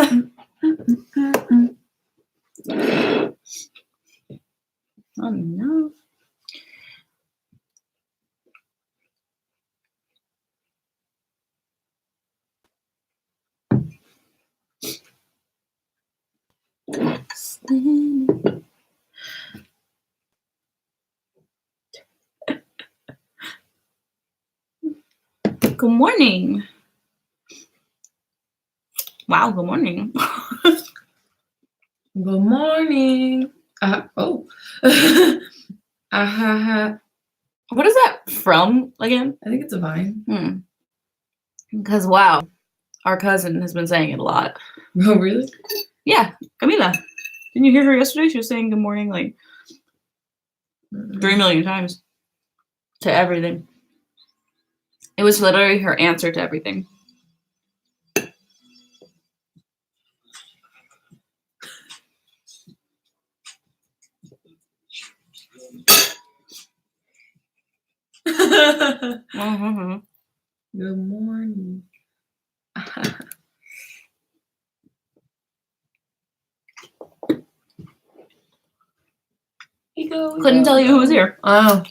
Oh no. Good morning. Wow, good morning. Good morning. Oh. What is that from again? I think it's a vine. Because wow, our cousin has been saying it a lot. Oh, really? Yeah, Camila. Didn't you hear her yesterday? She was saying good morning like 3 million times to everything. It was literally her answer to everything. Mm-hmm. Good morning. Couldn't tell you who was here. Oh.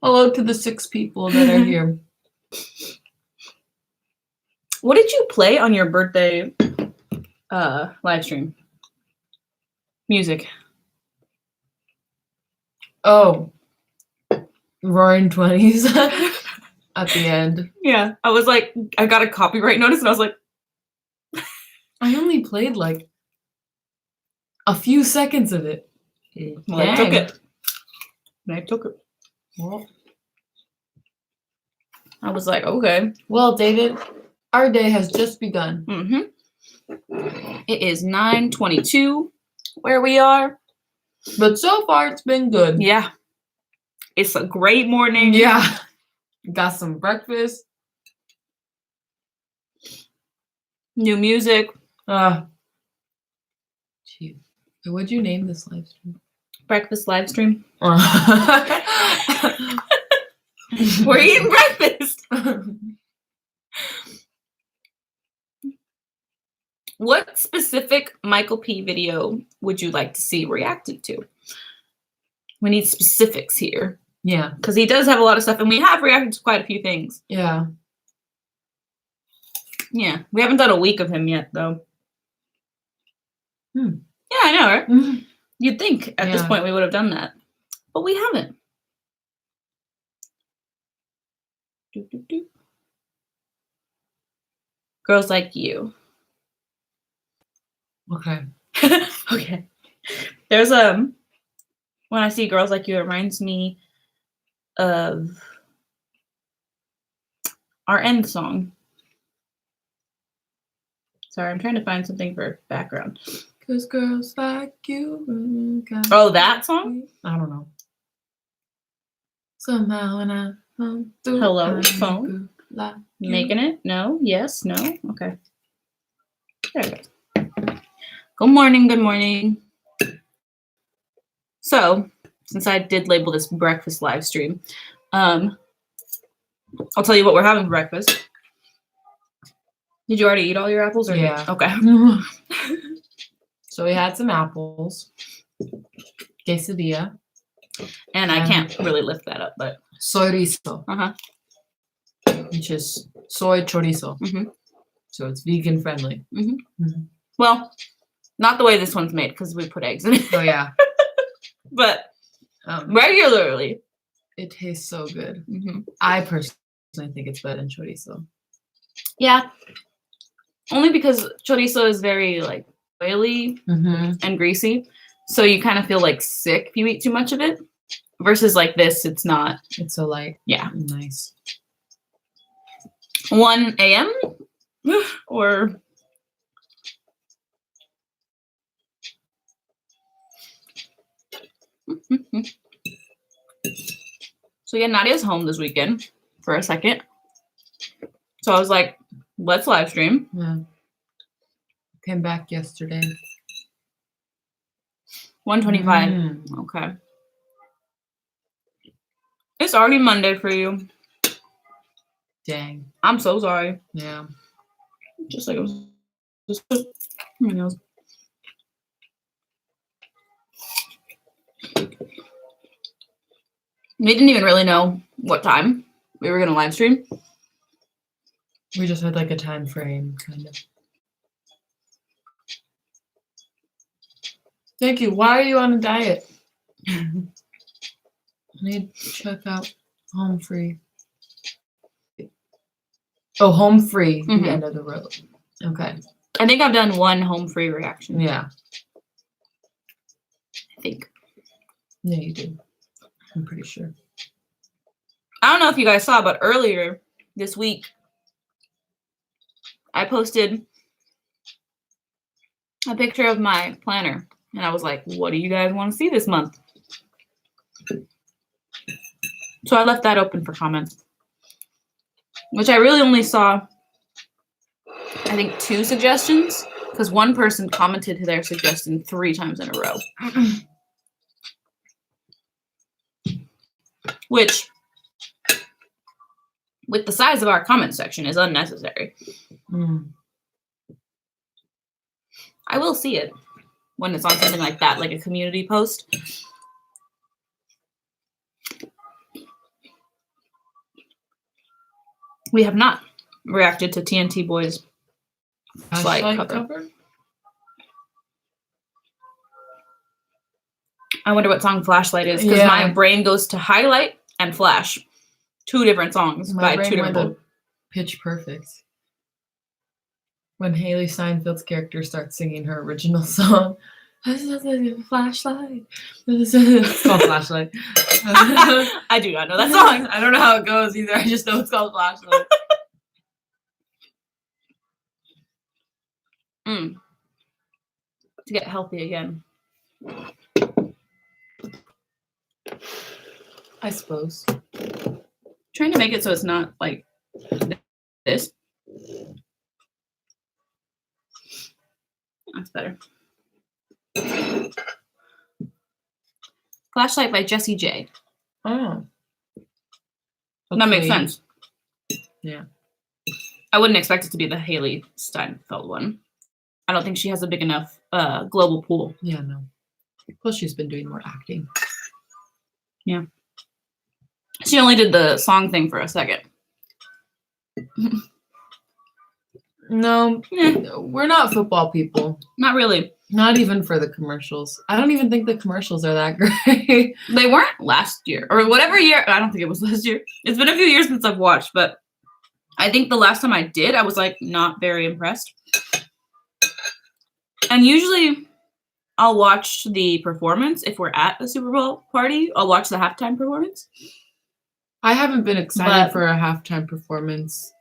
Hello to the 6 people that are here. What did you play on your birthday live stream? Music. Oh. Roaring 20s at the end. Yeah. I was like, I got a copyright notice and I was like, I only played like a few seconds of it. Well, I took it. And I took it. Well, I was like, okay. well, David, our day has just begun. It is 9:22 where we are. But so far, it's been good. Yeah. It's a great morning. Yeah. Got some breakfast. New music. Gee. What'd you name this live stream? Breakfast live stream. We're eating breakfast. What specific Michael P video would you like to see reacted to? We need specifics here. Yeah. Because he does have a lot of stuff, and we have reacted to quite a few things. Yeah. Yeah. We haven't done a week of him yet, though. Yeah, I know, right? You'd think at this point we would have done that. But we haven't. Girls Like You. Okay. Okay. There's when I see Girls Like You, it reminds me of our end song. Sorry, I'm trying to find something for background. Cause girls like you. Oh, that song? I don't know. Somehow when I come through. Hello, phone. Like Making it? No? Yes? No? Okay. There we go. Good morning. Good morning. So, since I did label this breakfast live stream, I'll tell you what we're having for breakfast. Did you already eat all your apples? Or yeah. Okay. So we had some apples, quesadilla, and I can't really lift that up, but chorizo, which is soy chorizo. So it's vegan friendly. Well, not the way this one's made because we put eggs in it. Oh yeah. But regularly, it tastes so good. I personally think it's better than chorizo. Yeah. Only because chorizo is very like oily and greasy. So you kind of feel like sick if you eat too much of it. Versus like this, it's not. It's so light. Yeah. Nice. 1 a.m. or so yeah, Nadia's home this weekend for a second. So I was like, let's live stream. Yeah. Came back yesterday. 1:25. Okay. It's already Monday for you. Dang. I'm so sorry. Yeah. Just like it was just my nose. We didn't even really know what time we were gonna live stream. We just had like a time frame, kind of. Thank you. Why are you on a diet? I need to check out Home Free. Oh, Home Free, Mhm. the end of the road. Okay. I think I've done one home free reaction. Yeah. I think. Yeah, you did. I'm pretty sure. I don't know if you guys saw, but earlier this week, I posted a picture of my planner, and I was like, what do you guys want to see this month? So I left that open for comments, which I really only saw, I think, 2 suggestions, because one person commented their suggestion 3 times in a row. Which, with the size of our comment section, is unnecessary. I will see it when it's on something like that, like a community post. We have not reacted to TNT Boys' slide cover. I wonder what song Flashlight is, because my brain goes to Highlight and Flash. 2 different songs by 2 different people. Pitch Perfect. When Haley Steinfeld's character starts singing her original song. Flashlight. It's called Flashlight. I do not know that song. I don't know how it goes either. I just know it's called Flashlight. To get healthy again. I suppose. Trying to make it so it's not like this. That's better. Flashlight by Jessie J. Oh. That makes sense. Yeah. I wouldn't expect it to be the Haley Steinfeld one. I don't think she has a big enough global pool. Yeah, no. Plus, she's been doing more acting. Yeah. She only did the song thing for a second. No, we're not football people. Not really. Not even for the commercials. I don't even think the commercials are that great. They weren't last year or whatever year. I don't think it was last year. It's been a few years since I've watched, but I think the last time I did, I was like not very impressed. And usually I'll watch the performance if we're at a Super Bowl party. I'll watch the halftime performance. I haven't been excited for a halftime performance.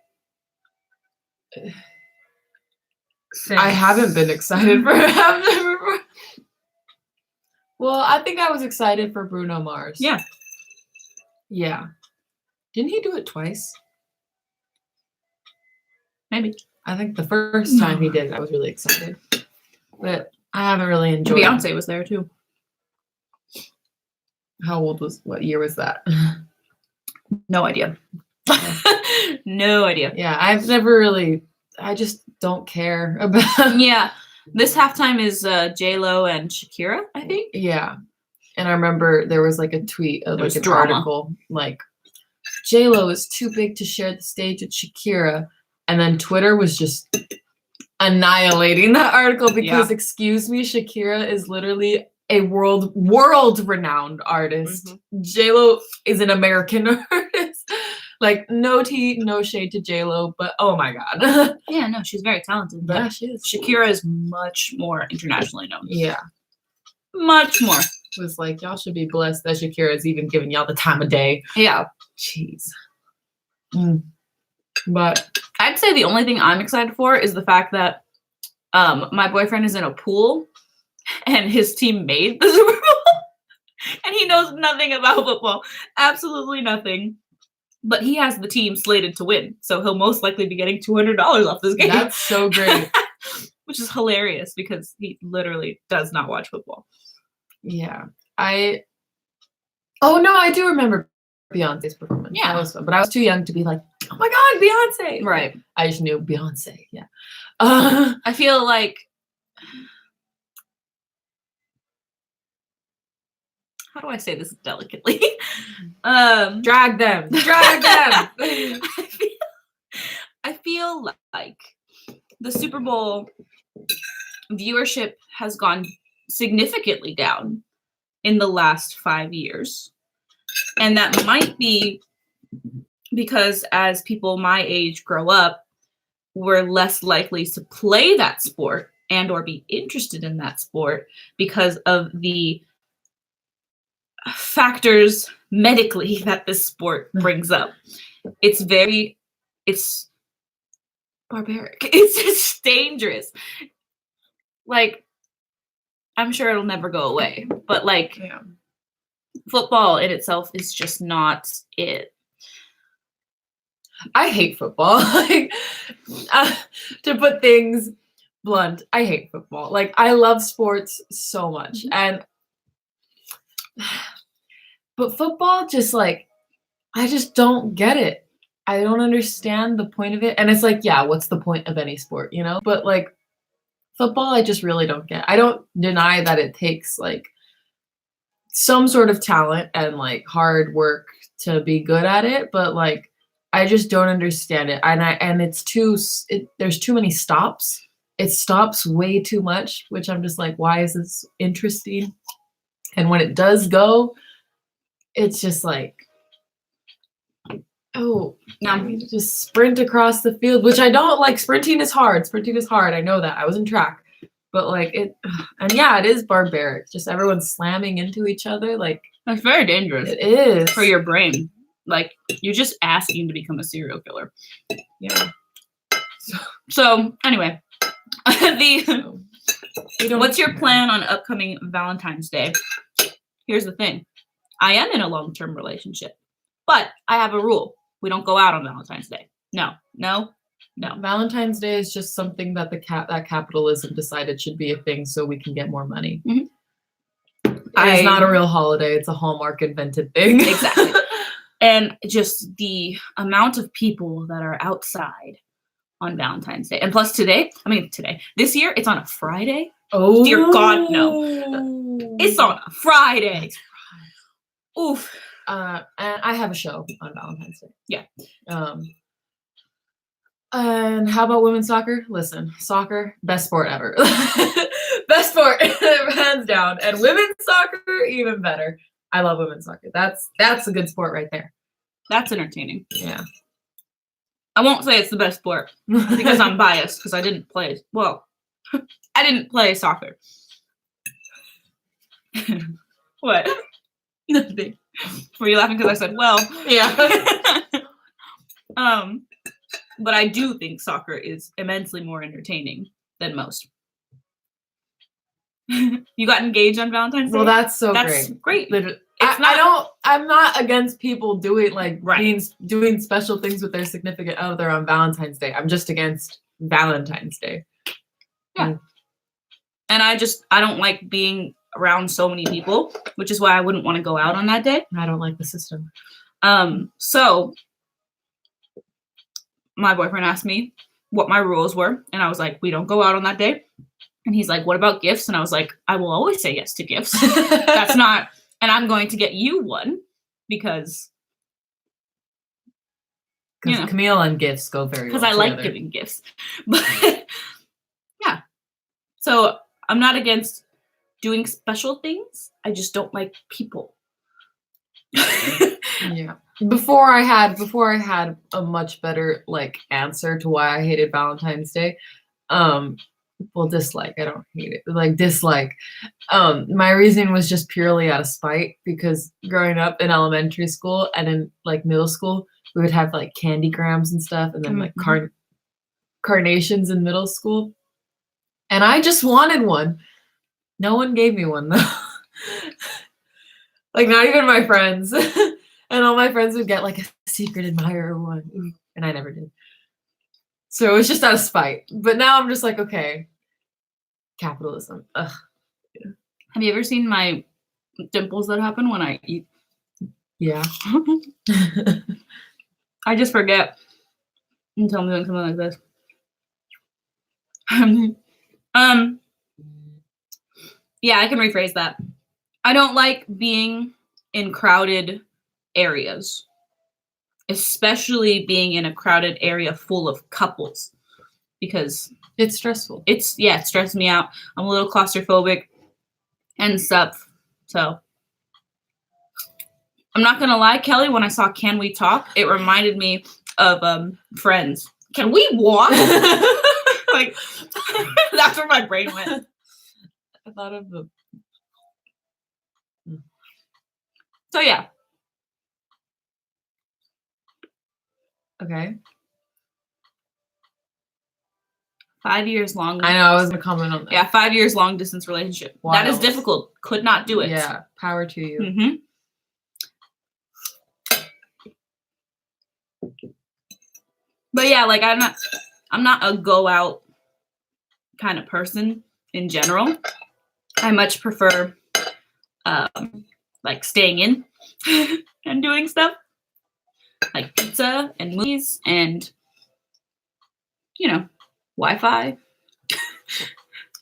I haven't been excited for a halftime performance. Well, I think I was excited for Bruno Mars. Yeah. Yeah. Didn't he do it twice? Maybe. I think the first time he did it, I was really excited. But I haven't really enjoyed it. Beyonce was there too. What year was that? No idea. No idea. Yeah, I just don't care about. Yeah. This halftime is J-Lo and Shakira, I think. Yeah. And I remember there was like a tweet of like an drama. article like J-Lo is too big to share the stage with Shakira. And then Twitter was just annihilating that article because, excuse me, Shakira is literally a world-renowned artist. Mm-hmm. J-Lo is an American artist. Like, no tea, no shade to J-Lo, but oh my God. Yeah, no, she's very talented. Yeah, she is. Shakira is much more internationally known. Yeah. Much more. It was like, y'all should be blessed that Shakira is even giving y'all the time of day. Yeah. Jeez. But I'd say the only thing I'm excited for is the fact that my boyfriend is in a pool and his team made the Super Bowl and he knows nothing about football. Absolutely nothing. But he has the team slated to win. So he'll most likely be getting $200 off this game. That's so great. Which is hilarious because he literally does not watch football. Yeah. Oh no, I do remember Beyonce's performance. Yeah. That was fun. But I was too young to be like, oh my God, Beyonce. Right. I just knew Beyonce. Yeah. I feel like, how do I say this delicately? Drag them. I feel like the Super Bowl viewership has gone significantly down in the last 5 years. And that might be because as people my age grow up, we're less likely to play that sport and or be interested in that sport because of the factors medically that this sport brings up. It's barbaric. It's dangerous. Like, I'm sure it'll never go away, but like, football in itself is just not it. I hate football. Like, to put things blunt, I hate football. Like, I love sports so much, but football just like, I just don't get it. I don't understand the point of it. And it's like, yeah, what's the point of any sport, you know? But like football, I just really don't get. I don't deny that it takes like some sort of talent and like hard work to be good at it, but like I just don't understand it. And there's too many stops. It stops way too much, which I'm just like, why is this interesting? And when it does go, it's just like, oh, now I need to just sprint across the field, which I don't like. Sprinting is hard. I know that. I was in track. But like it, and yeah, it is barbaric. Just everyone slamming into each other. Like, That's very dangerous. It is. For your brain. Like, you're just asking to become a serial killer. Yeah. So anyway, what's your plan on upcoming Valentine's Day? Here's the thing. I am in a long-term relationship, but I have a rule. We don't go out on Valentine's Day. No. Valentine's Day is just something that that capitalism decided should be a thing so we can get more money. Mm-hmm. It's not a real holiday. It's a Hallmark invented thing. Exactly. And just the amount of people that are outside on Valentine's Day. And plus this year, it's on a Friday. Oh. Dear God, no. It's on a Friday. Oof. And I have a show on Valentine's Day. Yeah. And how about women's soccer? Listen, soccer, best sport ever. Best sport, hands down. And women's soccer, even better. I love women's soccer. That's a good sport right there. That's entertaining. Yeah. I won't say it's the best sport because I'm biased because I didn't play. Well, I didn't play soccer. What? Nothing. Were you laughing because I said, well? Yeah. But I do think soccer is immensely more entertaining than most. You got engaged on Valentine's Day? Well, that's great. I'm not against people doing Right. doing special things with their significant other on Valentine's Day. I'm just against Valentine's Day. Yeah. And I don't like being around so many people, which is why I wouldn't want to go out on that day. I don't like the system. So my boyfriend asked me what my rules were, and I was like, we don't go out on that day. And he's like, what about gifts? And I was like, I will always say yes to gifts. That's not, and I'm going to get you one because Camille and gifts go very well because I like giving gifts. But yeah. So I'm not against doing special things. I just don't like people. Yeah. Before I had a much better answer to why I hated Valentine's Day. Well, dislike. I don't hate it. Dislike. My reasoning was just purely out of spite because growing up in elementary school and in middle school, we would have candygrams and stuff, and then carnations in middle school. And I just wanted one. No one gave me one though. Not even my friends. And all my friends would get a secret admirer one. And I never did. So it was just out of spite. But now I'm just okay. Capitalism. Ugh. Have you ever seen my dimples that happen when I eat? Yeah. I just forget and tell me doing something like this. Yeah, I can rephrase that. I don't like being in crowded areas, especially being in a crowded area full of couples, because It's stressful. it stresses me out. I'm a little claustrophobic and stuff. So I'm not gonna lie, Kelly, when I saw Can We Talk, it reminded me of Friends. Can we walk? Like that's where my brain went. I thought of the So yeah. okay. 5 years long. I know I was gonna comment on that. Yeah, 5 years long distance relationship. That is Wild. difficult. Could not do it. Yeah, power to you. Mm-hmm. But yeah, like I'm not a go out kind of person in general. I much prefer like staying in and doing stuff like pizza and movies and Wi-Fi.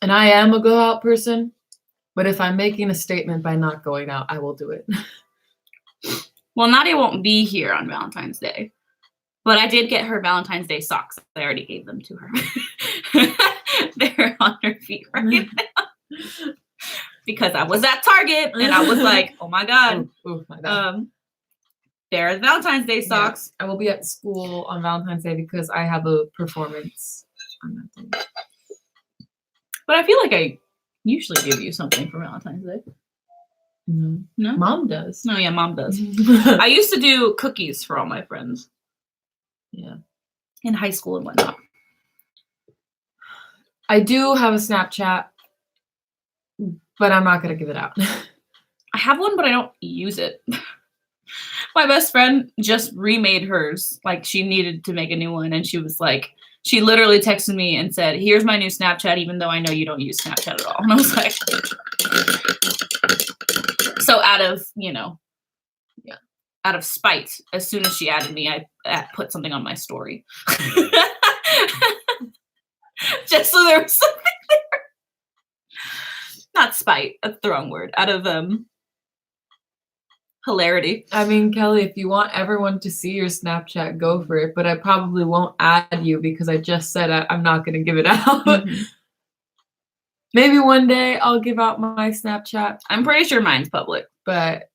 And I am a go out person, but if I'm making a statement by not going out, I will do it. Well, Nadia won't be here on Valentine's Day, but I did get her Valentine's Day socks. I already gave them to her. They're on her feet right now. Because I was at Target and I was like, oh my God. Oh my God. They're the Valentine's Day socks. Yeah, I will be at school on Valentine's Day because I have a performance on that day. But I feel like I usually give you something for Valentine's Day. No. No? Mom does. No, yeah, Mom does. I used to do cookies for all my friends. Yeah. In high school and whatnot. I do have a Snapchat, but I'm not going to give it out. I have one, but I don't use it. My best friend just remade hers. Like, she needed to make a new one, and she was like, she literally texted me and said, here's my new Snapchat, even though I know you don't use Snapchat at all. And I was like, so out of spite, as soon as she added me, I put something on my story. Just so there was something there. Not spite, that's the wrong word. Out of hilarity. I mean, Kelly, if you want everyone to see your Snapchat, go for it. But I probably won't add you because I just said I'm not going to give it out. Mm-hmm. Maybe one day I'll give out my Snapchat. I'm pretty sure mine's public. But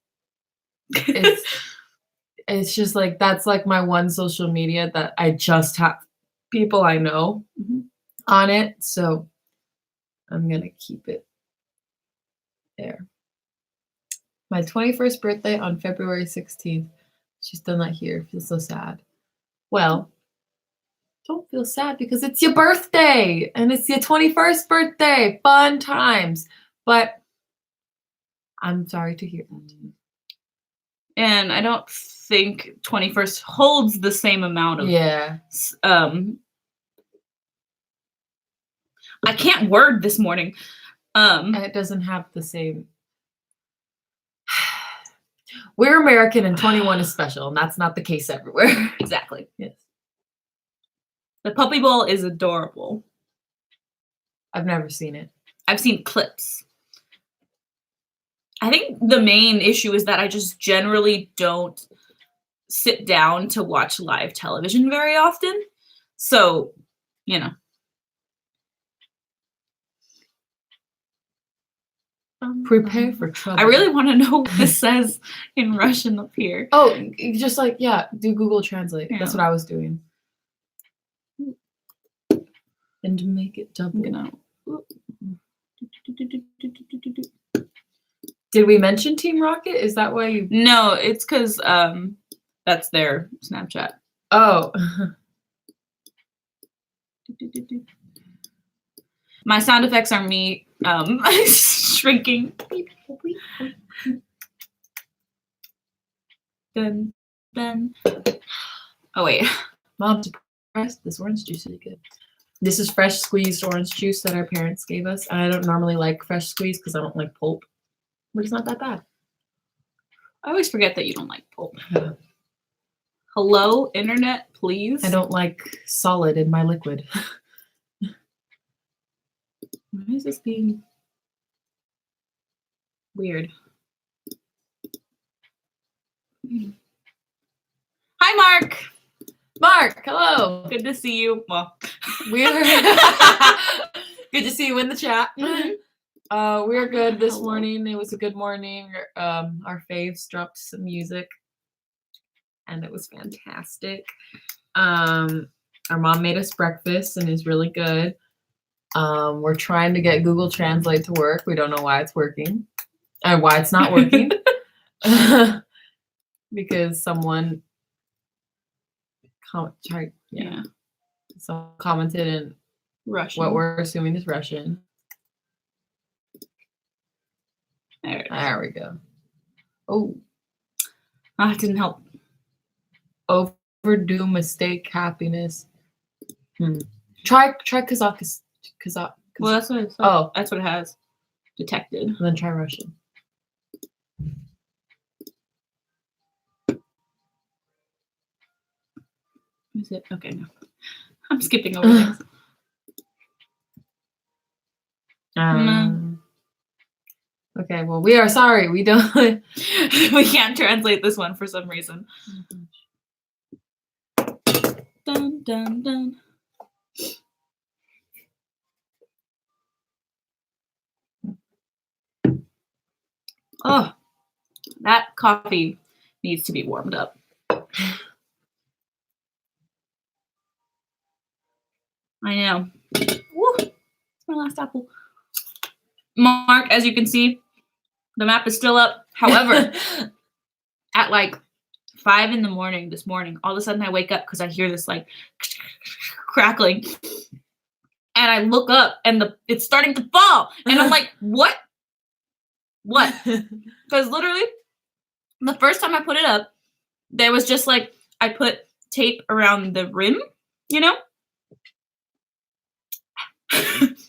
it's just like, that's like my one social media that I just have people I know on it. So I'm going to keep it there. My 21st birthday on February 16th. She's done that here. Feels so sad. Well, don't feel sad because it's your birthday and it's your 21st birthday. Fun times. But I'm sorry to hear that. And I don't think 21st holds the same amount of I can't word this morning. It doesn't have the same. We're American and 21 is special, and that's not the case everywhere. Exactly. Yes. The puppy bowl is adorable. I've never seen it. I've seen clips. I think the main issue is that I just generally don't sit down to watch live television very often. So, Prepare for trouble. I really want to know what this says in Russian up here. Oh, just like, do Google Translate. Yeah. That's what I was doing. And make it double. Did we mention Team Rocket? Is that why you... No, it's because that's their Snapchat. Oh. My sound effects are me shrinking. Dun, dun. Oh, wait. Mom, surprised. This orange juice is good. This is fresh squeezed orange juice that our parents gave us. And I don't normally like fresh squeeze because I don't like pulp. But it's not that bad. I always forget that you don't like pulp. Hello, internet, please. I don't like solid in my liquid. Why is this being weird? Hi, Mark. Mark, hello. Good to see you. Well, We're good to see you in the chat. We're good this Hello. morning. It was a good morning. Our faves dropped some music, and it was fantastic. Our mom made us breakfast, and it's really good. We're trying to get Google Translate to work. We don't know why it's working, and why it's not working, because someone someone commented in Russian. what we're assuming is Russian. There we go. Oh, it didn't help. Overdue mistake happiness. Try Kazakh. Well, that's what it said. Oh, That's what it has detected. and then try Russian. Is it? Okay, no. I'm skipping over things. Okay, well, we are sorry. We don't. We can't translate this one for some reason. Dun, dun, dun. Oh, that coffee needs to be warmed up. I know. Woo, it's my last apple. Mark, as you can see, the map is still up. However, at like 5 in the morning this morning, all of a sudden I wake up because I hear this like crackling. And I look up and it's starting to fall. And I'm like, what? What? Because literally, the first time I put it up, there was just like, I put tape around the rim, you know?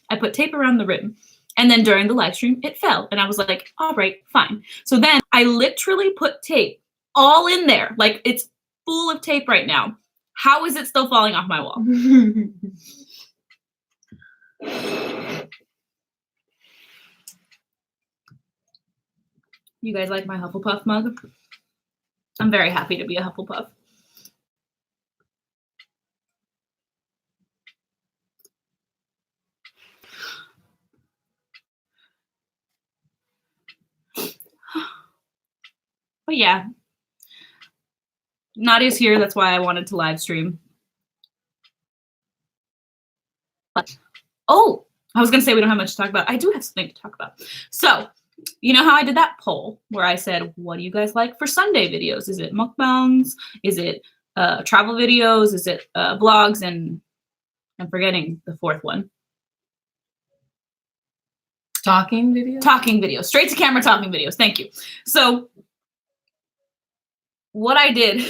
I put tape around the rim. And then during the live stream, it fell. And I was like, all right, fine. So then I literally put tape all in there. Like, it's full of tape right now. How is it still falling off my wall? You guys like my Hufflepuff mug? I'm very happy to be a Hufflepuff. But yeah, Nadia's here. That's why I wanted to live stream. But, oh, I was going to say we don't have much to talk about. I do have something to talk about. So, you know how I did that poll where I said, what do you guys like for Sunday videos? Is it mukbangs? Is it travel videos? Is it vlogs? And I'm forgetting the fourth one. Talking videos? Talking videos. Straight to camera talking videos. Thank you. So what I did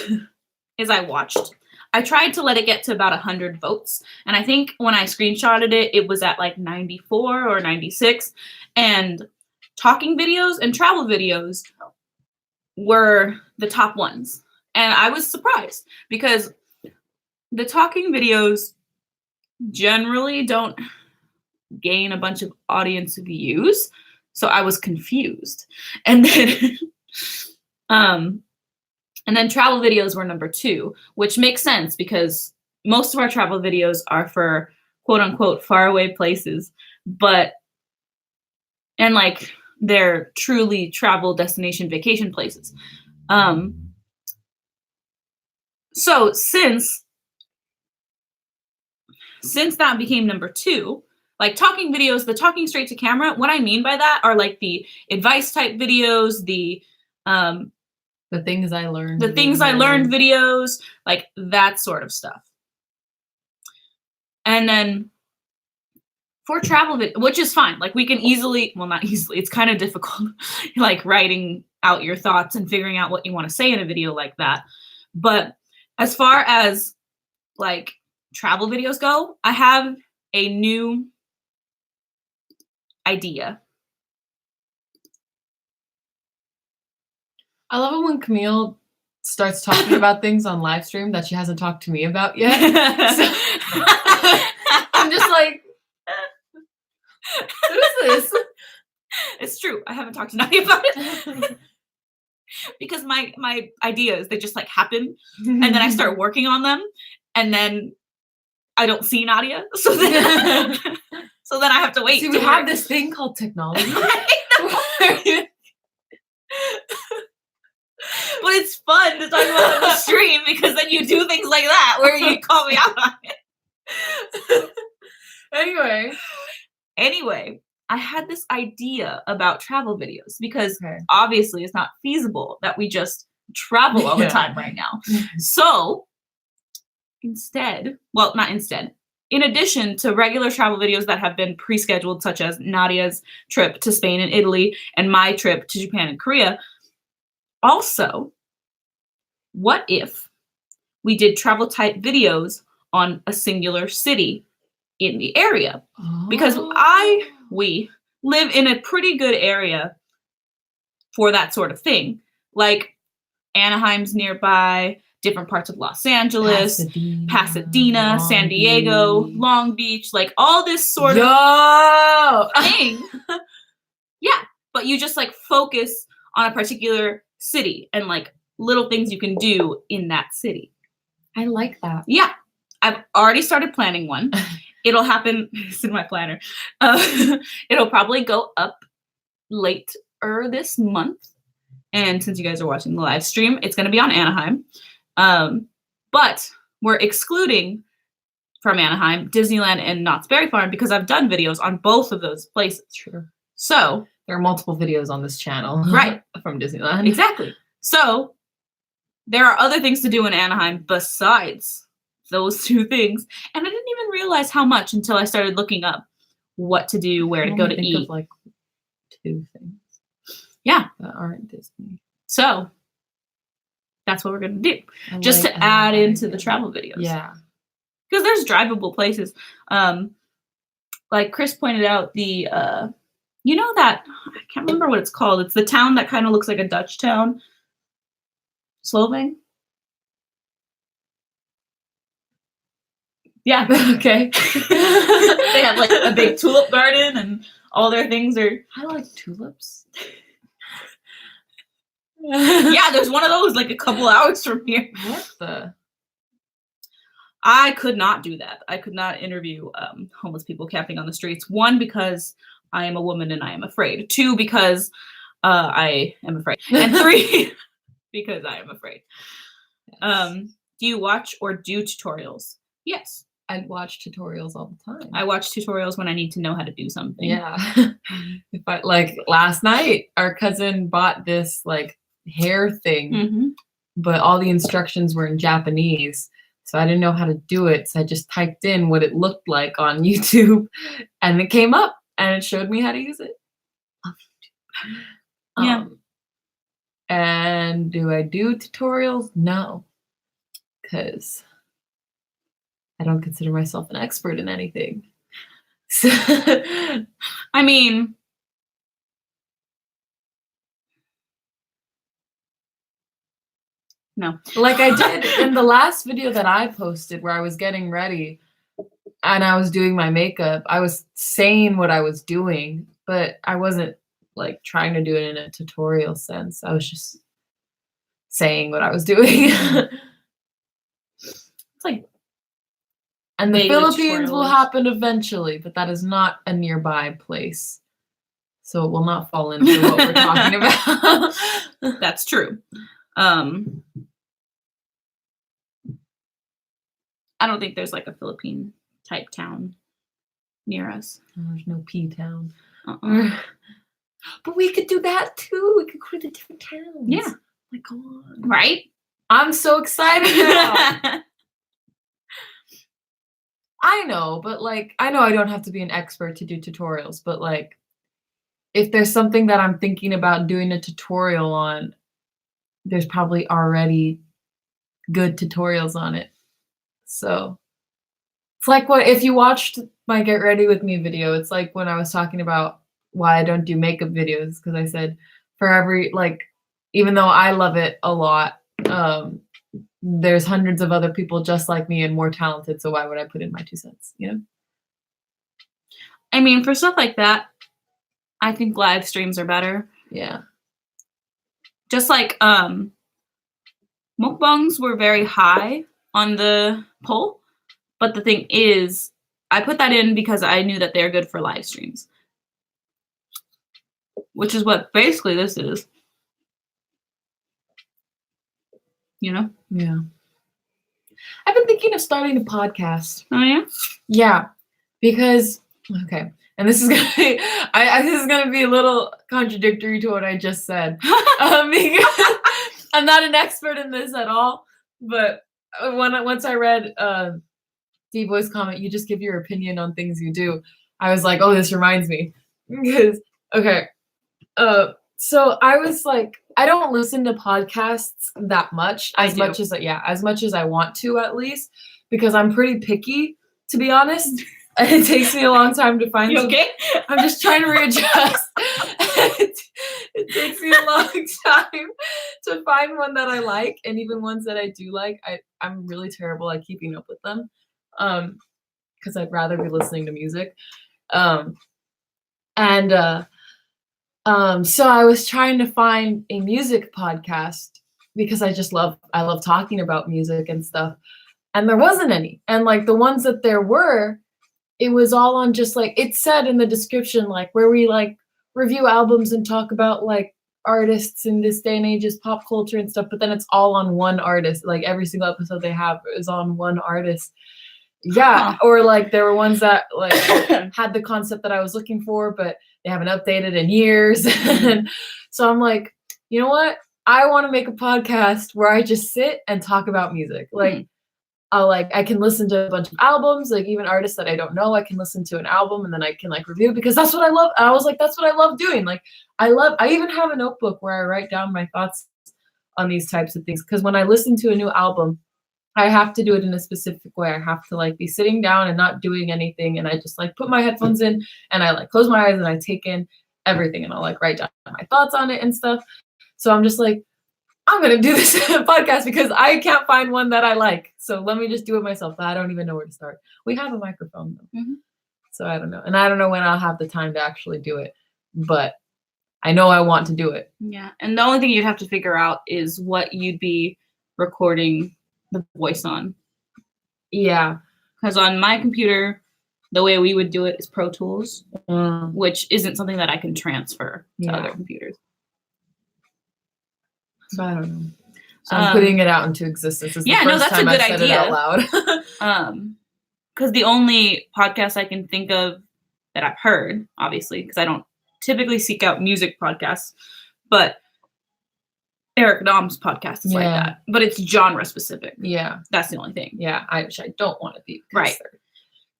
is I tried to let it get to about 100 votes. And I think when I screenshotted it, it was at like 94 or 96. And talking videos and travel videos were the top ones. And I was surprised because the talking videos generally don't gain a bunch of audience views. So I was confused. And then travel videos were number 2, which makes sense because most of our travel videos are for quote unquote faraway places, and like they're truly travel destination vacation places. So since that became number 2, like talking videos, the talking straight to camera, what I mean by that are like the advice type videos, the things I learned. The things I learned videos, like that sort of stuff. And then for travel, which is fine. Like we can easily, well, not easily, it's kind of difficult, like writing out your thoughts and figuring out what you want to say in a video like that. But as far as like travel videos go, I have a new idea. I love it when Camille starts talking about things on live stream that she hasn't talked to me about yet. So, I'm just like, what is this? It's true. I haven't talked to Nadia about it. Because my ideas, they just like happen, and then I start working on them, and then I don't see Nadia. So then I have to wait. See, we have this thing called technology. But it's fun to talk about it on the stream because then you do things like that where you call me out on it. Anyway, I had this idea about travel videos because obviously it's not feasible that we just travel all the time right now. So in addition to regular travel videos that have been pre-scheduled, such as Nadia's trip to Spain and Italy and my trip to Japan and Korea, also, what if we did travel type videos on a singular city in the area? Because we live in a pretty good area for that sort of thing. Like Anaheim's nearby, different parts of Los Angeles, Pasadena, San Diego, Long Beach, like all this sort of thing. Yeah, but you just like focus on a particular city and like little things you can do in that city. I like that. Yeah, I've already started planning one. It'll happen. It's in my planner. It'll probably go up later this month. And since you guys are watching the live stream, it's going to be on Anaheim. But we're excluding from Anaheim, Disneyland, and Knott's Berry Farm because I've done videos on both of those places. Sure. So there are multiple videos on this channel. Right. From Disneyland. Exactly. So there are other things to do in Anaheim besides those two things. And I didn't even realize how much until I started looking up what to do, where to go to eat. Of like 2 things. Yeah. That aren't Disney. So that's what we're going to do. Just to add into the travel videos. Yeah. Because there's drivable places. Like Chris pointed out, the you know that, I can't remember what it's called. It's the town that kind of looks like a Dutch town. Slovene? Yeah. Okay. They have like a big tulip garden and all their things are... I like tulips. Yeah, there's one of those like a couple hours from here. What the... I could not do that. I could not interview homeless people camping on the streets. 1, because I am a woman and I am afraid. 2, because I am afraid. And 3, because I am afraid. Yes. Do you watch or do tutorials? Yes. I watch tutorials all the time. I watch tutorials when I need to know how to do something. Yeah. If I like last night, our cousin bought this like hair thing, but all the instructions were in Japanese. So I didn't know how to do it. So I just typed in what it looked like on YouTube and it came up and it showed me how to use it. Yeah. And do I do tutorials? No. Because I don't consider myself an expert in anything. So, I mean, no. Like I did in the last video that I posted where I was getting ready and I was doing my makeup. I was saying what I was doing, but I wasn't like trying to do it in a tutorial sense. I was just saying what I was doing. It's like, and the Philippines will happen eventually, but that is not a nearby place. So it will not fall into what we're talking about. That's true. I don't think there's like a Philippine type town near us. There's no P town. But we could do that too. We could go to different towns. Yeah. My God. Right? I'm so excited now. I know, but like, I know I don't have to be an expert to do tutorials, but like, if there's something that I'm thinking about doing a tutorial on, there's probably already good tutorials on it. So it's like what if you watched my Get Ready With Me video, it's like when I was talking about why I don't do makeup videos, because I said for every, like, even though I love it a lot, there's hundreds of other people just like me and more talented, so why would I put in my 2 cents, you know? I mean, for stuff like that, I think live streams are better. Yeah. Just like mukbangs were very high on the poll, but the thing is, I put that in because I knew that they're good for live streams, which is what basically this is. You know? Yeah. I've been thinking of starting a podcast. Oh yeah? Yeah, because okay, and this is gonna be this is gonna be a little contradictory to what I just said. Because I'm not an expert in this at all, but once I read D-Boy's comment, you just give your opinion on things you do. I was like, oh, this reminds me. Because okay, so I was like, I don't listen to podcasts that much, as much as I want to, at least, because I'm pretty picky, to be honest. It takes me a long time to find. You okay? I'm just trying to readjust. It takes me a long time to find one that I like, and even ones that I do like, I'm really terrible at keeping up with them, because I'd rather be listening to music, so I was trying to find a music podcast because I love talking about music and stuff, and there wasn't any, and like the ones that there were, it was all on just like, it said in the description, like where we like review albums and talk about like artists in this day and age's pop culture and stuff, but then it's all on one artist. Like every single episode they have is on one artist. Yeah. Huh. Or like there were ones that like had the concept that I was looking for, but they haven't updated in years. And so I'm like, you know what? I want to make a podcast where I just sit and talk about music. Like, I can listen to a bunch of albums, like even artists that I don't know, I can listen to an album and then I can like review it, because that's what I love. I was like, that's what I love doing. Like I even have a notebook where I write down my thoughts on these types of things. Because when I listen to a new album, I have to do it in a specific way. I have to like be sitting down and not doing anything. And I just like put my headphones in and I like close my eyes and I take in everything and I'll like write down my thoughts on it and stuff. So I'm just like, I'm going to do this podcast because I can't find one that I like. So let me just do it myself. But I don't even know where to start. We have a microphone though. Mm-hmm. So I don't know. And I don't know when I'll have the time to actually do it. But I know I want to do it. Yeah. And the only thing you'd have to figure out is what you'd be recording the voice on. Yeah. Because on my computer, the way we would do it is Pro Tools, which isn't something that I can transfer to other computers. So I don't know. So I'm putting it out into existence. This is the first that's time a good I've said idea. it out loud. Because the only podcast I can think of that I've heard, obviously, because I don't typically seek out music podcasts, but Eric Nam's podcast is like that. But it's genre specific. Yeah. That's the only thing. Yeah, which I don't want to be. Right. There are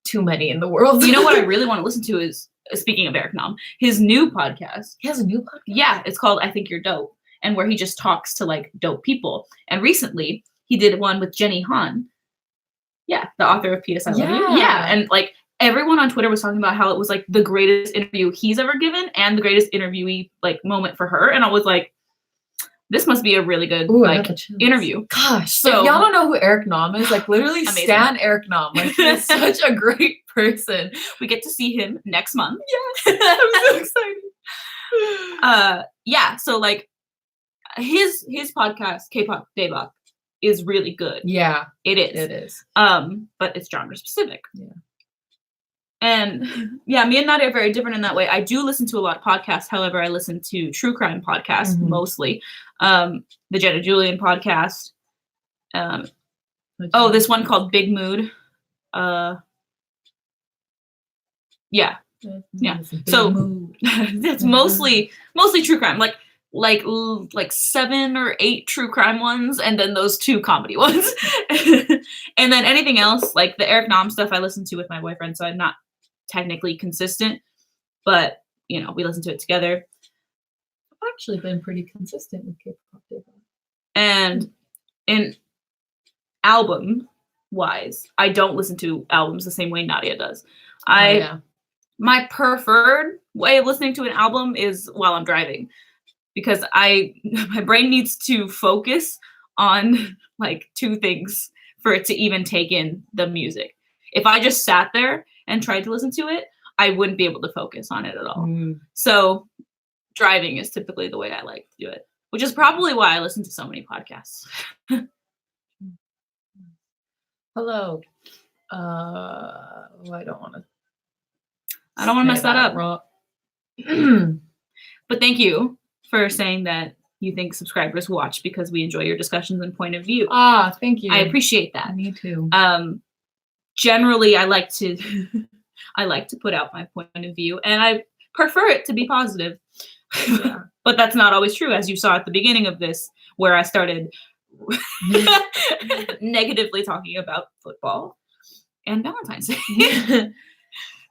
too many in the world. You know what I really want to listen to is, speaking of Eric Nam, his new podcast. He has a new podcast? Yeah, it's called I Think You're Dope. And where he just talks to like dope people. And recently he did one with Jenny Han. Yeah, the author of P.S. I Love You. Yeah, and like everyone on Twitter was talking about how it was like the greatest interview he's ever given and the greatest interviewee like moment for her. And I was like, this must be a really good interview. Gosh, so if y'all don't know who Eric Nam is, like literally stan Eric Nam. Like he's such a great person. We get to see him next month. Yes, I'm so excited. Yeah, so like his podcast K-pop Daebak is really good. Yeah, it is. It is. But it's genre specific. Yeah. And yeah, me and Nadia are very different in that way. I do listen to a lot of podcasts. However, I listen to true crime podcasts mostly. The Jenna Julian podcast. This one called Big Mood. Yeah. So it's mostly true crime. Like 7 or 8 true crime ones, and then those 2 comedy ones. And then anything else, like the Eric Nam stuff I listen to with my boyfriend, so I'm not technically consistent, but you know, we listen to it together. I've actually been pretty consistent with K-pop. And in album wise, I don't listen to albums the same way Nadia does. My preferred way of listening to an album is while I'm driving. Because my brain needs to focus on like two things for it to even take in the music. If I just sat there and tried to listen to it, I wouldn't be able to focus on it at all. So driving is typically the way I like to do it, which is probably why I listen to so many podcasts. Hello. I don't want to mess that up. But thank you for saying that you think subscribers watch because we enjoy your discussions and point of view. Thank you. I appreciate that. Me too. Generally, I like to put out my point of view, and I prefer it to be positive. Yeah. But that's not always true, as you saw at the beginning of this, where I started negatively talking about football and Valentine's Day.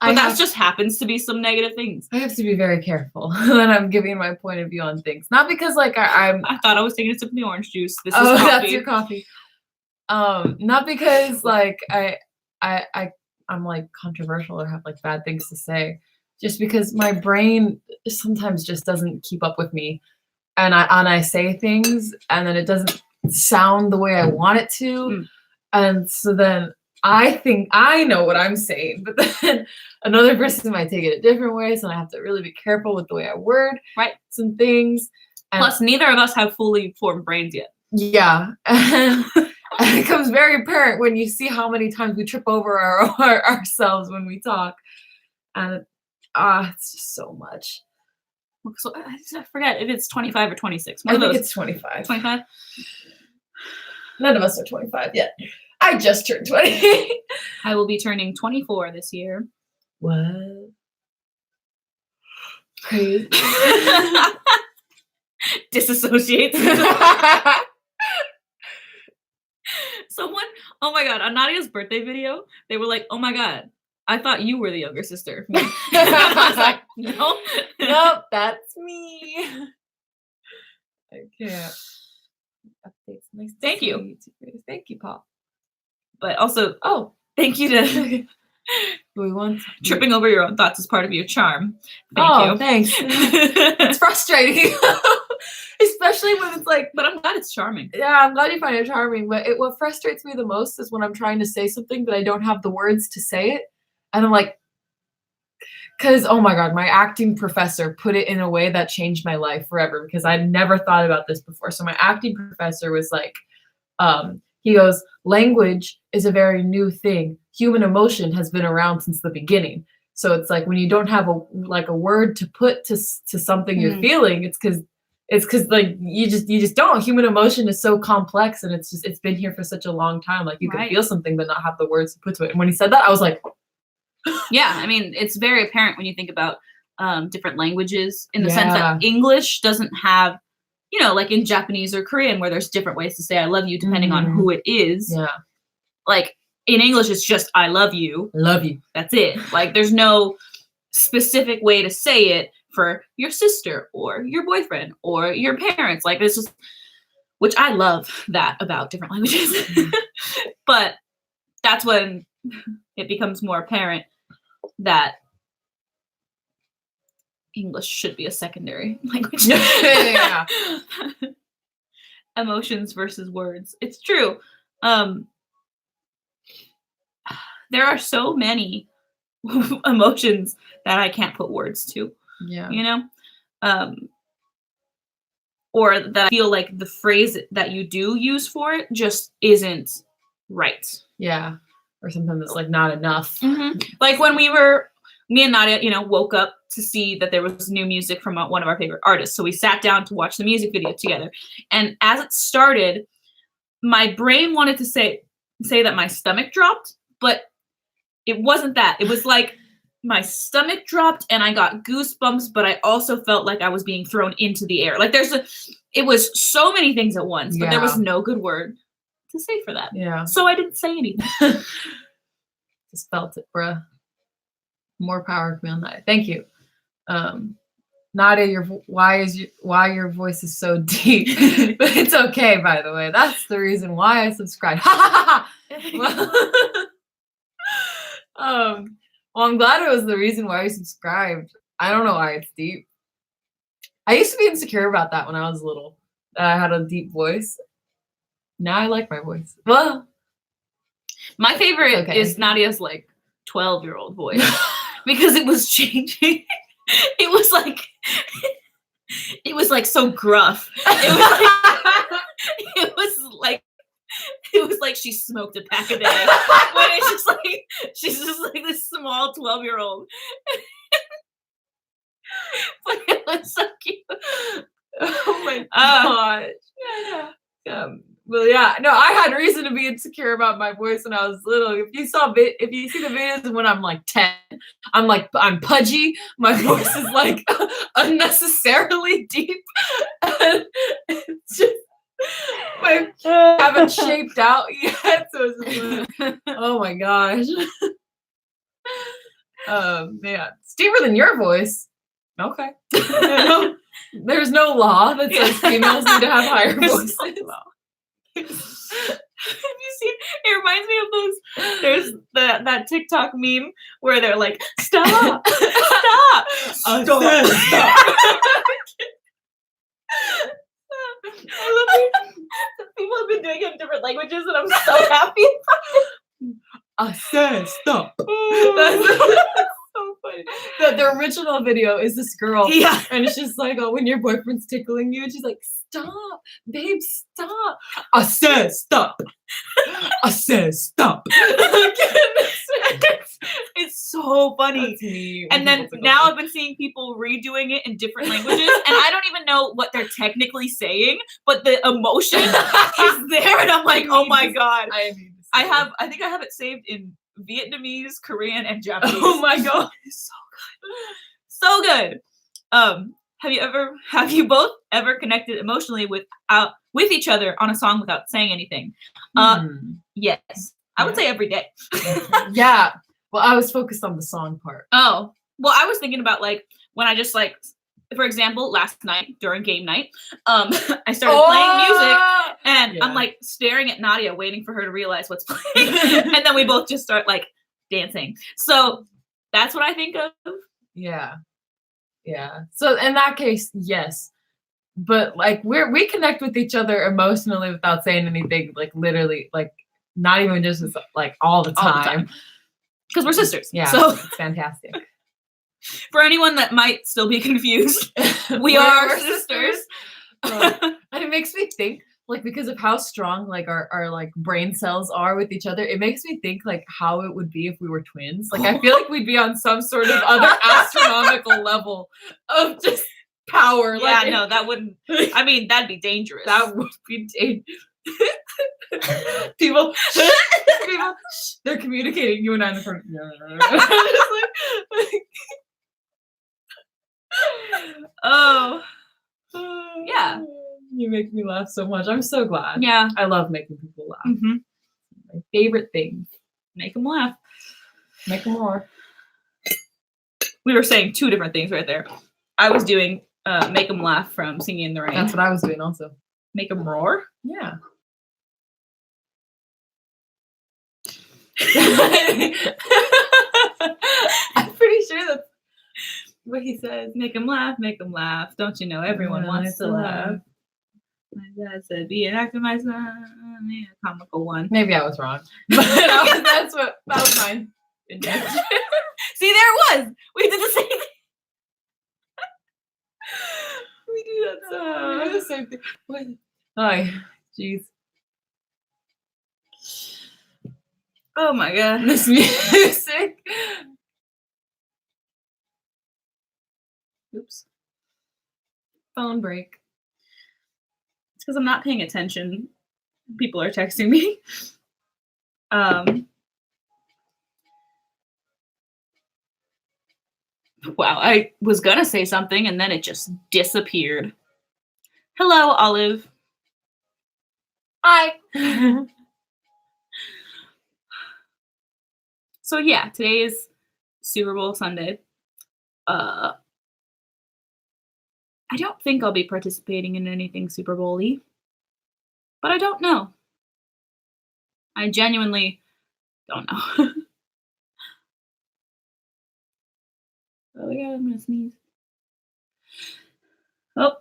But that just happens to be some negative things. I have to be very careful when I'm giving my point of view on things. Not because like I thought I was taking a sip of the orange juice. This is coffee. That's your coffee. Not because like I'm like controversial or have like bad things to say. Just because my brain sometimes just doesn't keep up with me, and I say things and then it doesn't sound the way I want it to, and so then I think I know what I'm saying, but then another person might take it a different way, so I have to really be careful with the way I word some things. And plus, neither of us have fully formed brains yet. Yeah, and it becomes very apparent when you see how many times we trip over ourselves when we talk, and it's just so much. So I forget if it's 25 or 26. I think it's 25. 25? None of us are 25 yet. I just turned 20. I will be turning 24 this year. What? Crazy. Disassociates. Someone, oh my God, on Nadia's birthday video, they were like, oh my God, I thought you were the younger sister. I was like, no. Nope, that's me. I can't. Updates. Nice. Thank you. Thank you, Paul. But also, thank you to tripping over your own thoughts as part of your charm. Thank you. Thanks. It's frustrating. Especially when it's like, but I'm glad it's charming. Yeah, I'm glad you find it charming. But what frustrates me the most is when I'm trying to say something, but I don't have the words to say it. And I'm like, because, oh my God, my acting professor put it in a way that changed my life forever because I'd never thought about this before. So my acting professor was like, he goes, language is a very new thing. Human emotion has been around since the beginning. So it's like when you don't have a word to put to something you're feeling, it's because like you just don't. Human emotion is so complex, and it's been here for such a long time. Like you can feel something but not have the words to put to it. And when he said that, I was like, yeah, I mean, it's very apparent when you think about different languages in the sense that English doesn't have, like in Japanese or Korean where there's different ways to say I love you depending on who it is. Yeah. Like in English, it's just I love you. Love you. That's it. Like there's no specific way to say it for your sister or your boyfriend or your parents. Like it's just, which I love that about different languages. But that's when it becomes more apparent that English should be a secondary language. Yeah. Emotions versus words. It's true. There are so many emotions that I can't put words to. Yeah. Or that I feel like the phrase that you do use for it just isn't right. Yeah. Or sometimes it's like not enough. Mm-hmm. Like when me and Nadia, woke up to see that there was new music from one of our favorite artists. So we sat down to watch the music video together. And as it started, my brain wanted to say that my stomach dropped, but it wasn't that. It was like my stomach dropped and I got goosebumps, but I also felt like I was being thrown into the air. Like it was so many things at once, but there was no good word to say for that. Yeah. So I didn't say anything. Just felt it, bruh. More power to me on that. Thank you. Nadia, why your voice is so deep. But it's okay, by the way. That's the reason why I subscribed. Well, I'm glad it was the reason why I subscribed. I don't know why it's deep. I used to be insecure about that when I was little. That I had a deep voice. Now I like my voice. Well, My favorite Okay. is Nadia's like 12-year-old voice because it was changing. It was like so gruff. It was like she smoked a pack a day. When it's just like she's just like this small 12-year-old. But it was so cute. Oh my gosh. Well, yeah. No, I had reason to be insecure about my voice when I was little. If you see the videos when I'm like 10, I'm pudgy. My voice is like unnecessarily deep. And it's just I haven't shaped out yet. So it's just like, oh my gosh. Man, it's deeper than your voice. Okay. There's no law that says females need to have higher voices. Have you seen? It reminds me of those. There's that TikTok meme where they're like, "Stop, stop, stop." I love it. People have been doing it in different languages, and I'm so happy. I said stop. That's so funny. The original video is this girl, Yeah. and it's just like, oh, when your boyfriend's tickling you, and she's like, stop, babe, stop. I said stop. I said stop. It's so funny. That's me. And then now I've been seeing people redoing it in different languages, and I don't even know what they're technically saying, but the emotion is there, and I'm like, oh my god. I think I have it saved in Vietnamese, Korean, and Japanese. Oh my god, it's so good. Have you both ever connected emotionally with each other on a song without saying anything? Yes. I would say every day. Yeah. Well, I was focused on the song part. Oh. Well, I was thinking about like when I just like, for example, last night during game night, I started playing music and I'm like staring at Nadia, waiting for her to realize what's playing, and then we both just start like dancing. So that's what I think of. Yeah. So in that case, yes, but like we connect with each other emotionally without saying anything. Like literally, like not even just like all the time. Because we're sisters. Yeah. So it's fantastic. For anyone that might still be confused, we are sisters. And it makes me think, like, because of how strong like our like brain cells are with each other, it makes me think like how it would be if we were twins. Like I feel like we'd be on some sort of other astronomical level of just power. Yeah, like, no, that wouldn't. I mean, that'd be dangerous. That would be dangerous. people, they're communicating. You and I in the front. Oh, yeah. You make me laugh so much. I'm so glad. Yeah, I love making people laugh. Mm-hmm. My favorite thing. Make them laugh. Make them more. We were saying two different things right there. I was doing make them laugh from Singing in the Rain. That's what I was doing also. Make them roar. Yeah. I'm pretty sure that's what he says. Make them laugh, make them laugh. Don't you know everyone wants to laugh? My dad said, be an actor, my son. Yeah, comical one. Maybe I was wrong. But that was mine. See, there it was. We did the same thing. We do that so We do the same thing. What? Oh, jeez. Oh my god. This music. Oops. Phone break. It's because I'm not paying attention. People are texting me. Wow, I was gonna say something and then it just disappeared. Hello, Olive. Hi. So yeah, today is Super Bowl Sunday. I don't think I'll be participating in anything Super Bowl-y, but I don't know. I genuinely don't know. Oh my god, I'm gonna sneeze. Oh.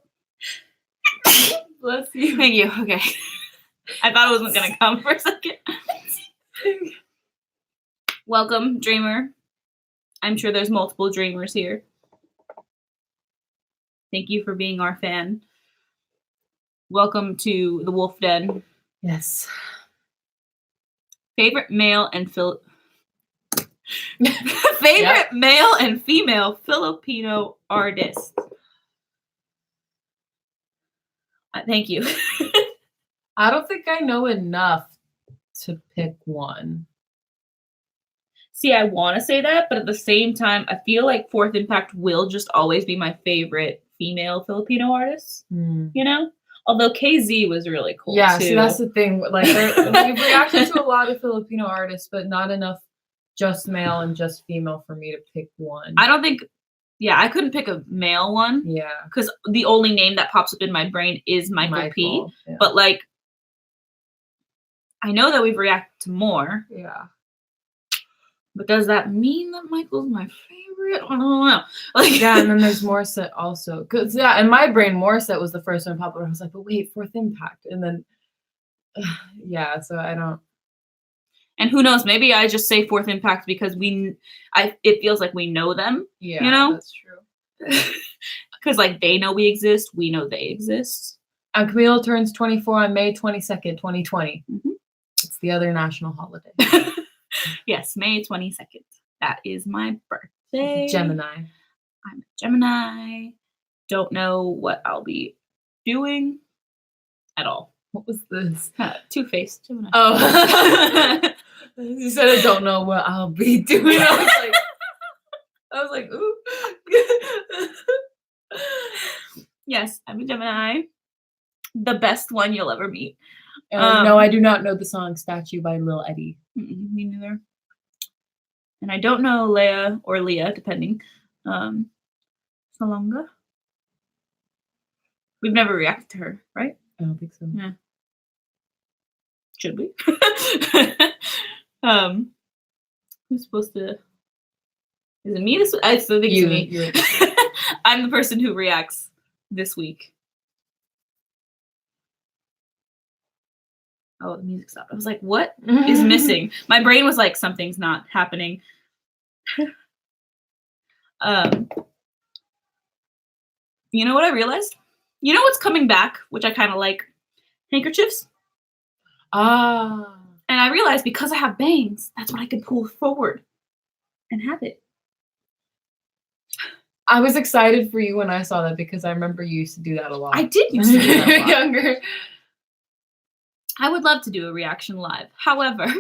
Bless you. Thank you. Okay. I thought it wasn't gonna come for a second. Welcome, dreamer. I'm sure there's multiple dreamers here. Thank you for being our fan. Welcome to the Wolf Den. Yes. Favorite male and favorite male and female Filipino artist. Thank you. I don't think I know enough to pick one. See, I want to say that, but at the same time, I feel like Fourth Impact will just always be my favorite female Filipino artist. You know? Although KZ was really cool, yeah, too. see, that's the thing. Like, we've reacted to a lot of Filipino artists, but not enough just male and just female for me to pick one. I don't think... Yeah, I couldn't pick a male one. Yeah. Because the only name that pops up in my brain is Michael P. Yeah. But, like, I know that we've reacted to more. Yeah. But does that mean that Michael's my favorite? I don't know. Like, yeah, and then there's Morissette also. Because, yeah, in my brain, Morissette was the first one popular. I was like, but wait, Fourth Impact. And then, yeah, so I don't. And who knows? Maybe I just say Fourth Impact because it feels like we know them. Yeah, you know? That's true. Because, like, they know we exist. We know they exist. And Camille turns 24 on May 22nd, 2020. Mm-hmm. It's the other national holiday. Yes, May 22nd. That is my birthday. Gemini. I'm a Gemini. Don't know what I'll be doing at all. What was this? Two-faced Gemini. Oh. You said I don't know what I'll be doing. I was like, ooh. Yes, I'm a Gemini. The best one you'll ever meet. No, I do not know the song Statue by Lil Eddie. Me neither. And I don't know Leia or Leah, depending. Salonga. We've never reacted to her, right? I don't think so. Yeah. Should we? Who's supposed to... Is it me this week? I still think it's me. I'm the person who reacts this week. Oh, the music stopped. I was like, what is missing? My brain was like, something's not happening. You know what I realized? You know what's coming back, which I kind of like? Handkerchiefs. Ah. And I realized because I have bangs, that's what I can pull forward and have it. I was excited for you when I saw that because I remember you used to do that a lot. I did used to do that a lot. Younger. I would love to do a reaction live. However,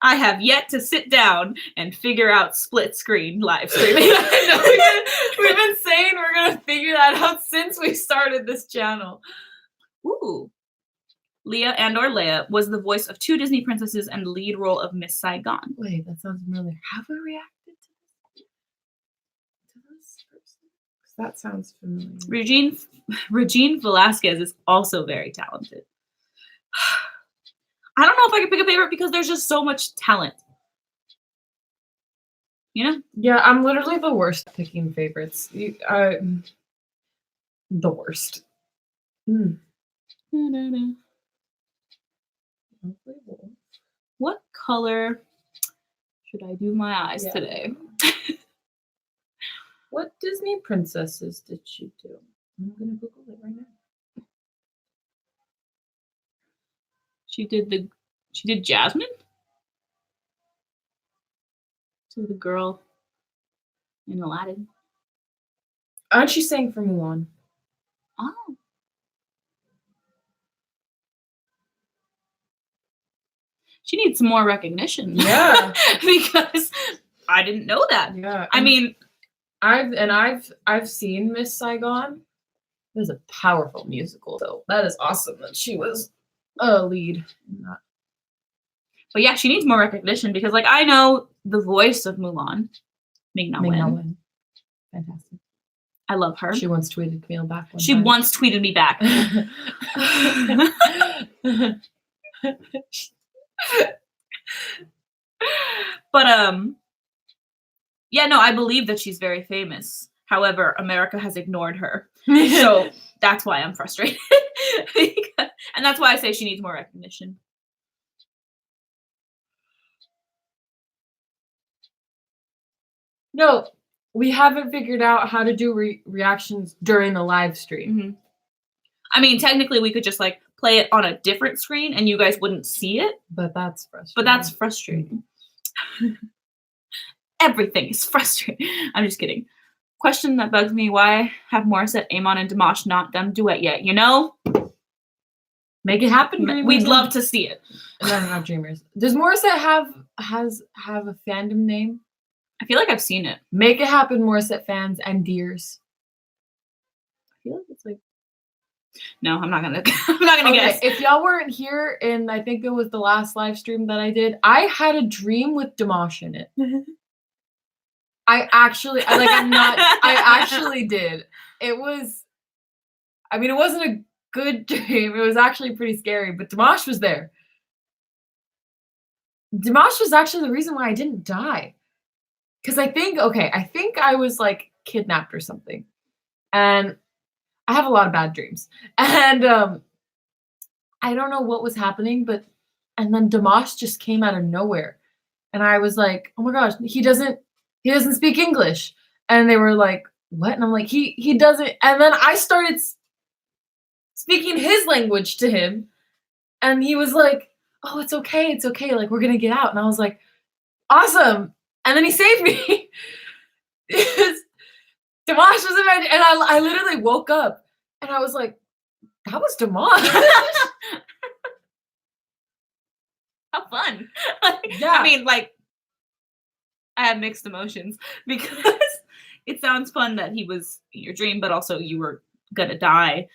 I have yet to sit down and figure out split screen live streaming. I know, we've been saying we're going to figure that out since we started this channel. Ooh. Leah and or Leia was the voice of 2 Disney princesses and the lead role of Miss Saigon. Wait, that sounds familiar. Have we reacted to this person? Because that sounds familiar. Regine Velasquez is also very talented. I don't know if I can pick a favorite because there's just so much talent. You know? Yeah, I'm literally the worst at picking favorites. The worst. What color should I do my eyes today? What Disney princesses did she do? I'm going to Google it right now. She did Jasmine? To the girl in Aladdin. And she sang for Mulan. Oh. She needs some more recognition. Yeah. Because I didn't know that. Yeah. I mean, I've seen Miss Saigon. It was a powerful musical, so that is awesome that she was a lead in that. But yeah, she needs more recognition because, like, I know the voice of Mulan, Ming Na Wen. Fantastic. I love her. She once tweeted Camille back. She once tweeted me back. But yeah, no, I believe that she's very famous. However, America has ignored her. So that's why I'm frustrated. And that's why I say she needs more recognition. No, we haven't figured out how to do reactions during the live stream. Mm-hmm. I mean, technically, we could just like play it on a different screen and you guys wouldn't see it. But that's frustrating. But that's frustrating. Everything is frustrating. I'm just kidding. Question that bugs me, why have Morissette, Amon, and Dimash not done duet yet? You know? Make it happen, Dreamers. We'd love to see it. No, not Dreamers. Does Morissette have a fandom name? I feel like I've seen it. Make it happen, Morissette fans and dears. I feel like it's like... No, I'm not gonna guess. If y'all weren't here, and I think it was the last live stream that I did, I had a dream with Dimash in it. I actually did. It was, I mean, it wasn't a good dream. It was actually pretty scary, but Dimash was there. Dimash was actually the reason why I didn't die. Because I think I was like kidnapped or something. And I have a lot of bad dreams. And I don't know what was happening, and then Dimash just came out of nowhere. And I was like, oh my gosh, he doesn't speak English. And they were like, what? And I'm like, he doesn't. And then I started speaking his language to him. And he was like, oh, it's okay. Like, we're going to get out. And I was like, awesome. And then he saved me. Dimash was in my, and I literally woke up and I was like, that was Dimash. How fun. Yeah. I mean, like, I have mixed emotions because it sounds fun that he was in your dream, but also you were gonna die.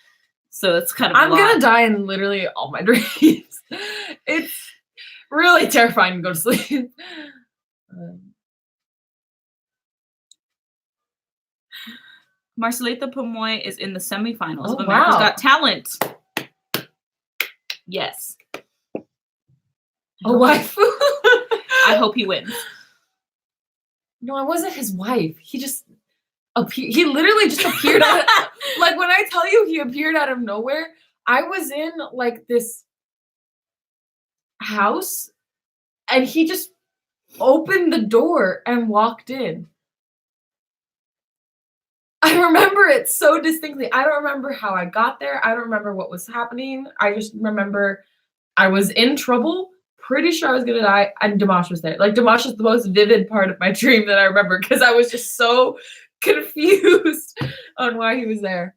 So it's kind of I'm gonna die in literally all my dreams. It's really terrifying to go to sleep. Marcelita Pomoy is in the semifinals of of America's wow. Got Talent. Yes. A wife. I hope he wins. No, I wasn't his wife. He just appeared. He literally just appeared out. Like when I tell you he appeared out of nowhere, I was in like this house and he just opened the door and walked in. I remember it so distinctly. I don't remember how I got there. I don't remember what was happening. I just remember I was in trouble. Pretty sure I was gonna die, and Dimash was there. Like Dimash is the most vivid part of my dream that I remember because I was just so confused on why he was there.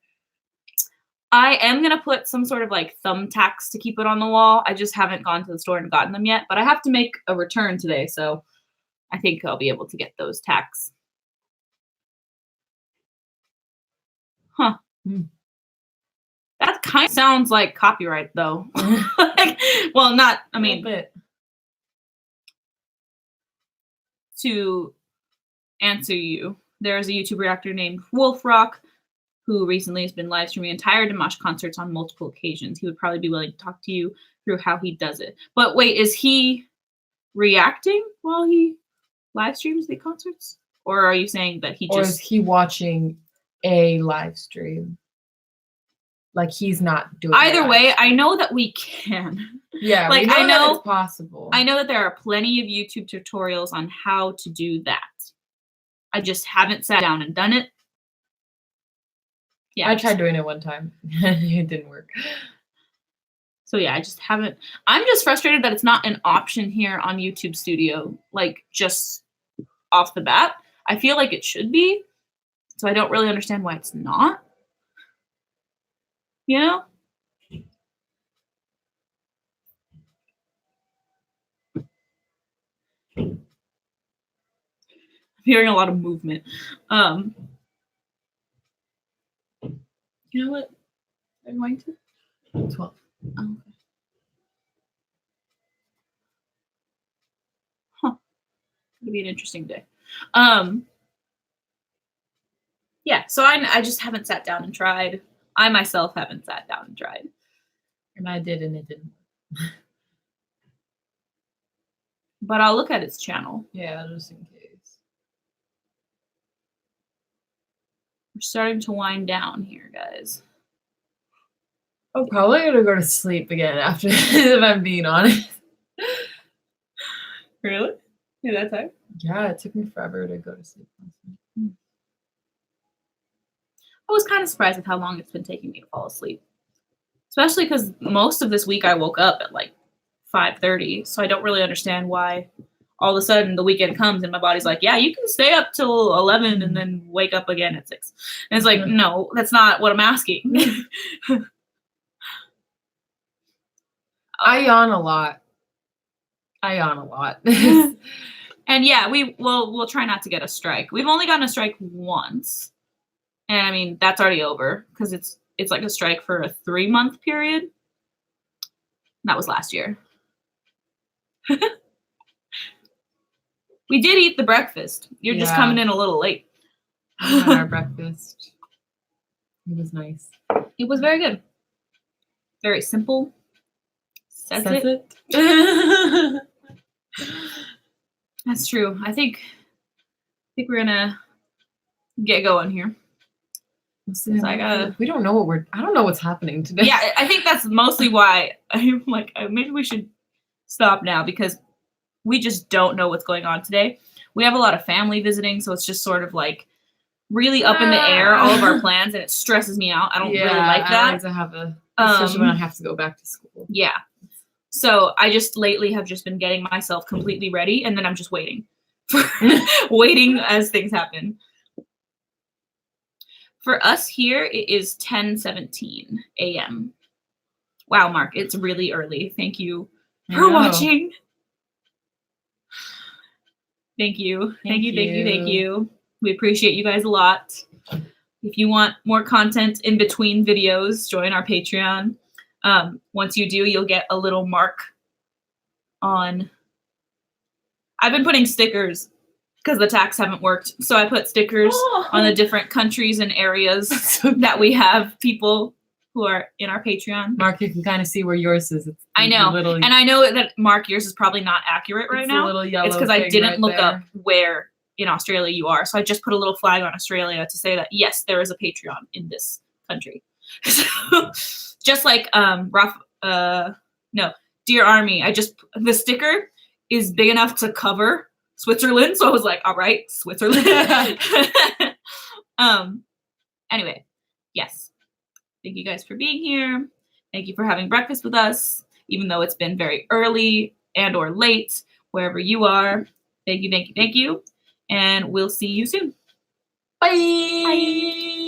I am gonna put some sort of like thumbtacks to keep it on the wall. I just haven't gone to the store and gotten them yet, but I have to make a return today, so I think I'll be able to get those tacks. Huh. That kind of sounds like copyright, though. Like, well, not, I mean, to answer you, there is a YouTube reactor named Wolfrock who recently has been live streaming entire Dimash concerts on multiple occasions. He would probably be willing to talk to you through how he does it. But wait, is he reacting while he live streams the concerts? Or are you saying that he just... Or is he watching a live stream? Like he's not doing either way, I know that we can. Yeah, like I know it's possible. I know that there are plenty of YouTube tutorials on how to do that. I just haven't sat down and done it. Yeah, I tried doing it one time. It didn't work. So yeah, I just haven't. I'm just frustrated that it's not an option here on YouTube Studio, like just off the bat. I feel like it should be. So I don't really understand why it's not. You know? I'm hearing a lot of movement. You know what? I'm going to 12. Oh, okay. Huh. It'll be an interesting day. Yeah, so I just haven't sat down and tried. I myself haven't sat down and tried. And I did, and it didn't. But I'll look at its channel. Yeah, just in case. We're starting to wind down here, guys. I'm probably gonna go to sleep again after this, if I'm being honest. Really? Yeah, that time? Yeah, it took me forever to go to sleep last night. I was kind of surprised with how long it's been taking me to fall asleep. Especially because most of this week I woke up at like 5:30, so I don't really understand why all of a sudden the weekend comes and my body's like, yeah, you can stay up till 11 and then wake up again at 6. And it's like, no, that's not what I'm asking. I yawn a lot. And yeah, we'll try not to get a strike. We've only gotten a strike once. And I mean, that's already over because it's like a strike for a 3-month period. That was last year. We did eat the breakfast. You're just coming in a little late. We had our breakfast. It was nice. It was very good. Very simple. Says it. That's true. I think we're gonna get going here. We don't know I don't know what's happening today. Yeah, I think that's mostly why I'm like, maybe we should stop now because we just don't know what's going on today. We have a lot of family visiting, so it's just sort of like really up in the air, all of our plans, and it stresses me out. I don't really like that. I like to have especially when I have to go back to school. Yeah. So I just lately have just been getting myself completely ready, and then I'm just waiting. Waiting as things happen. For us here, it is 10:17 a.m. Wow, Mark, it's really early. Thank you for watching. Thank you. Thank you. We appreciate you guys a lot. If you want more content in between videos, join our Patreon. Once you do, you'll get a little mark on. I've been putting stickers because the tags haven't worked. So I put stickers on the different countries and areas that we have people who are in our Patreon. Mark, you can kind of see where yours is. I know. And I know that, Mark, yours is probably not accurate right now. A little yellow. It's because I didn't look up where in Australia you are. So I just put a little flag on Australia to say that, yes, there is a Patreon in this country. So, just like Dear Army, the sticker is big enough to cover Switzerland, so I was like, all right, Switzerland. Anyway, yes. Thank you guys for being here. Thank you for having breakfast with us, even though it's been very early and or late, wherever you are. Thank you. And we'll see you soon. Bye.